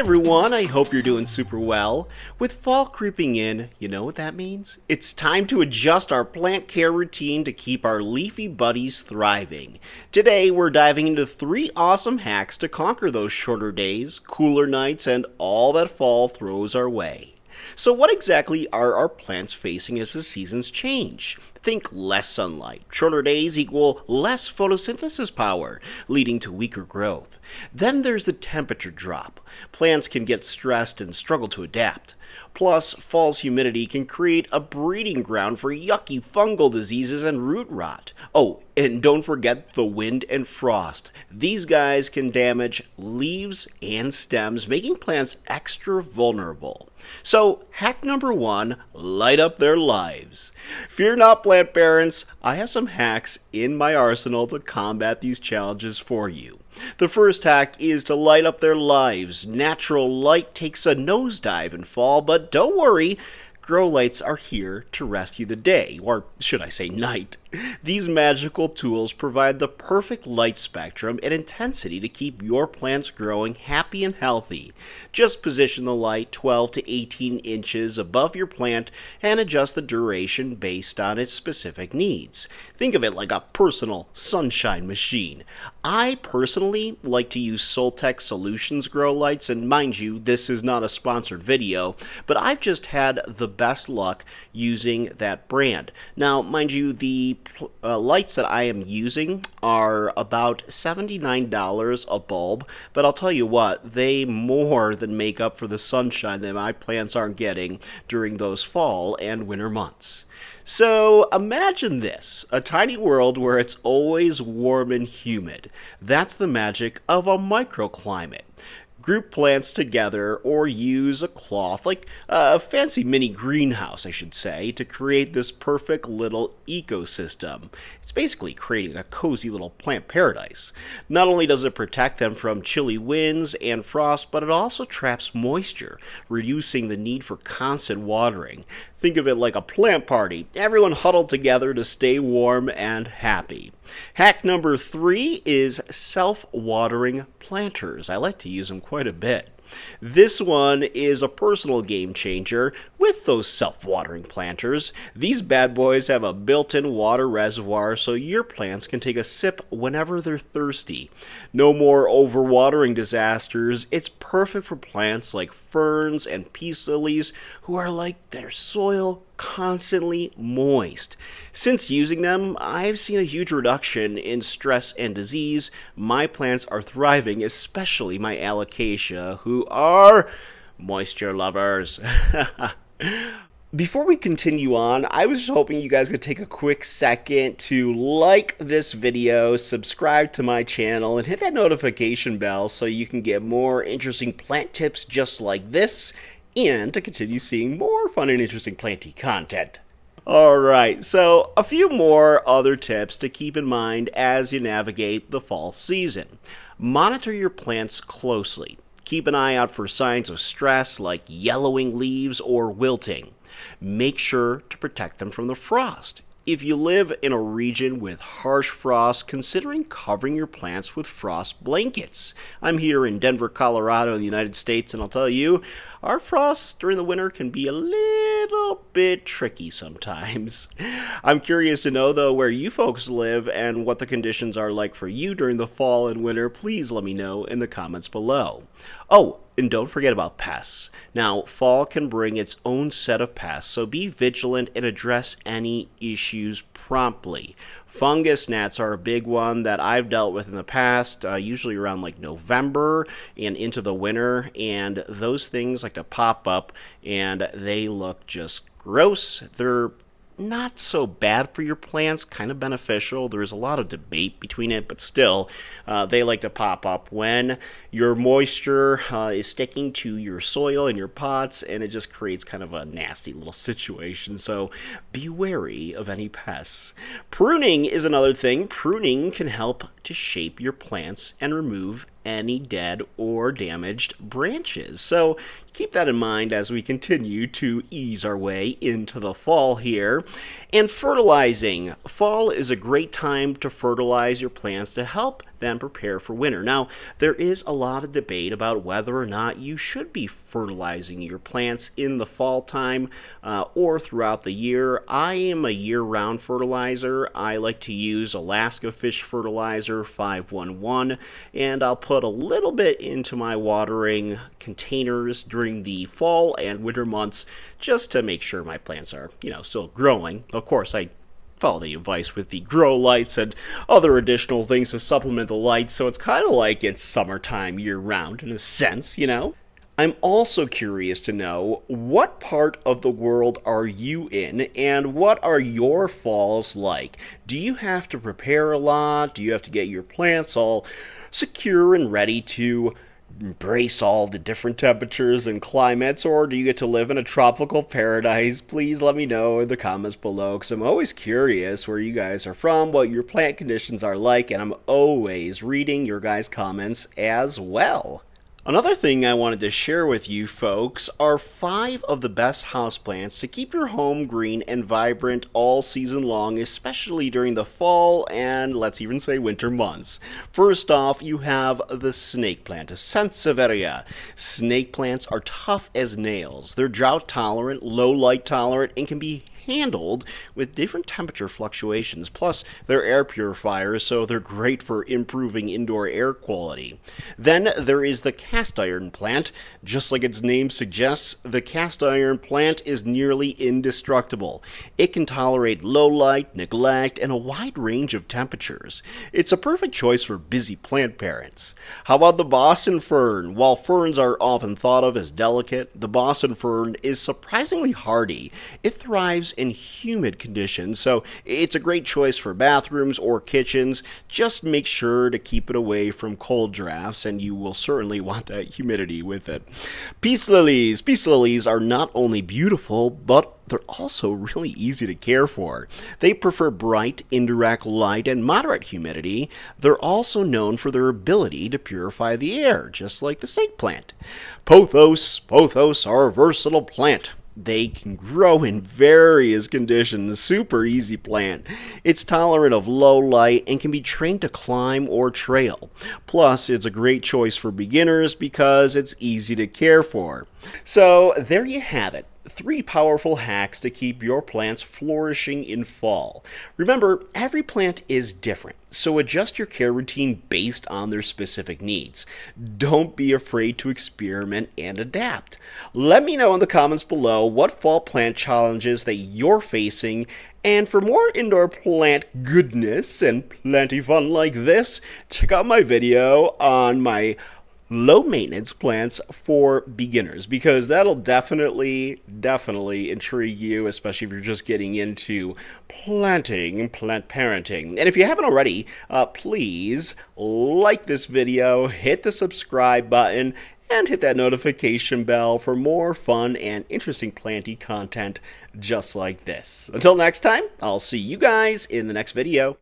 everyone, I hope you're doing super well. With fall creeping in, you know what that means? It's time to adjust our plant care routine to keep our leafy buddies thriving. Today, we're diving into 3 awesome hacks to conquer those shorter days, cooler nights, and all that fall throws our way. So what exactly are our plants facing as the seasons change? Think less sunlight. Shorter days equal less photosynthesis power, leading to weaker growth. Then there's the temperature drop. Plants can get stressed and struggle to adapt. Plus, fall's humidity can create a breeding ground for yucky fungal diseases and root rot. Oh, and don't forget the wind and frost. These guys can damage leaves and stems, making plants extra vulnerable. So, hack number 1, light up their lives. Fear not, plant parents, I have some hacks in my arsenal to combat these challenges for you. The first hack is to light up their lives. Natural light takes a nosedive in fall, but don't worry, grow lights are here to rescue the day, or should I say night. These magical tools provide the perfect light spectrum and intensity to keep your plants growing happy and healthy. Just position the light 12 to 18 inches above your plant and adjust the duration based on its specific needs. Think of it like a personal sunshine machine. I personally like to use Soltech Solutions grow lights, and mind you, this is not a sponsored video, but I've just had the best luck using that brand. Now, mind you, the lights that I am using are about $79 a bulb, but I'll tell you what, they more than make up for the sunshine that my plants aren't getting during those fall and winter months. So imagine this, a tiny world where it's always warm and humid. That's the magic of a microclimate. Group plants together or use a cloth, like a fancy mini greenhouse, I should say, to create this perfect little ecosystem. It's basically creating a cozy little plant paradise. Not only does it protect them from chilly winds and frost, but it also traps moisture, reducing the need for constant watering. Think of it like a plant party, everyone huddled together to stay warm and happy. Hack number 3 is self-watering planters. I like to use them quite a bit. This one is a personal game changer with those self-watering planters. These bad boys have a built-in water reservoir so your plants can take a sip whenever they're thirsty. No more overwatering disasters. It's perfect for plants like ferns and peace lilies who are like their soil constantly moist. Since using them, I've seen a huge reduction in stress and disease. My plants are thriving, especially my alocasia, who are moisture lovers. Before we continue on, I was just hoping you guys could take a quick second to like this video, subscribe to my channel, and hit that notification bell so you can get more interesting plant tips just like this, and to continue seeing more fun and interesting planty content. Alright, so a few more other tips to keep in mind as you navigate the fall season. Monitor your plants closely. Keep an eye out for signs of stress like yellowing leaves or wilting. Make sure to protect them from the frost. If you live in a region with harsh frost, considering covering your plants with frost blankets. I'm here in Denver, Colorado, in the United States, and I'll tell you, our frosts during the winter can be a little bit tricky sometimes. I'm curious to know, though, where you folks live and what the conditions are like for you during the fall and winter. Please let me know in the comments below. Oh, and don't forget about pests. Now, fall can bring its own set of pests, so be vigilant and address any issues promptly. Fungus gnats are a big one that I've dealt with in the past, usually around like November and into the winter, and those things like to pop up and they look just gross. They're not so bad for your plants, kind of beneficial. There's a lot of debate between it, but still, they like to pop up when your moisture is sticking to your soil and your pots, and it just creates kind of a nasty little situation, so be wary of any pests. Pruning is another thing. Pruning can help to shape your plants and remove any dead or damaged branches. So keep that in mind as we continue to ease our way into the fall here. And fertilizing. Fall is a great time to fertilize your plants to help them prepare for winter. Now, there is a lot of debate about whether or not you should be fertilizing your plants in the fall time or throughout the year. I am a year-round fertilizer. I like to use Alaska Fish Fertilizer 511, and I'll put a little bit into my watering containers during the fall and winter months just to make sure my plants are, still growing. Of course, I follow the advice with the grow lights and other additional things to supplement the lights, so it's kind of like it's summertime year-round in a sense, I'm also curious to know, what part of the world are you in, and what are your falls like? Do you have to prepare a lot? Do you have to get your plants all secure and ready to embrace all the different temperatures and climates, or do you get to live in a tropical paradise? Please let me know in the comments below, because I'm always curious where you guys are from, what your plant conditions are like, and I'm always reading your guys' comments as well. Another thing I wanted to share with you folks are 5 of the best houseplants to keep your home green and vibrant all season long, especially during the fall and let's even say winter months. First off, you have the snake plant, Sansevieria. Snake plants are tough as nails. They're drought tolerant, low light tolerant, and can be handled with different temperature fluctuations. Plus, they're air purifiers, so they're great for improving indoor air quality. Then there is the cast iron plant. Just like its name suggests, the cast iron plant is nearly indestructible. It can tolerate low light, neglect, and a wide range of temperatures. It's a perfect choice for busy plant parents. How about the Boston fern? While ferns are often thought of as delicate, the Boston fern is surprisingly hardy. It thrives in humid conditions, so it's a great choice for bathrooms or kitchens. Just make sure to keep it away from cold drafts, and you will certainly want that humidity with it. Peace lilies. Peace lilies are not only beautiful, but they're also really easy to care for. They prefer bright, indirect light and moderate humidity. They're also known for their ability to purify the air, just like the snake plant. Pothos. Pothos are a versatile plant. They can grow in various conditions. Super easy plant. It's tolerant of low light and can be trained to climb or trail. Plus, it's a great choice for beginners because it's easy to care for. So, there you have it. 3 powerful hacks to keep your plants flourishing in fall. Remember, every plant is different, so adjust your care routine based on their specific needs. Don't be afraid to experiment and adapt. Let me know in the comments below what fall plant challenges that you're facing, and for more indoor plant goodness and plenty fun like this, check out my video on my low maintenance plants for beginners, because that'll definitely intrigue you, especially if you're just getting into plant parenting. And if you haven't already, please like this video, hit the subscribe button, and hit that notification bell for more fun and interesting planty content just like this. Until next time, I'll see you guys in the next video.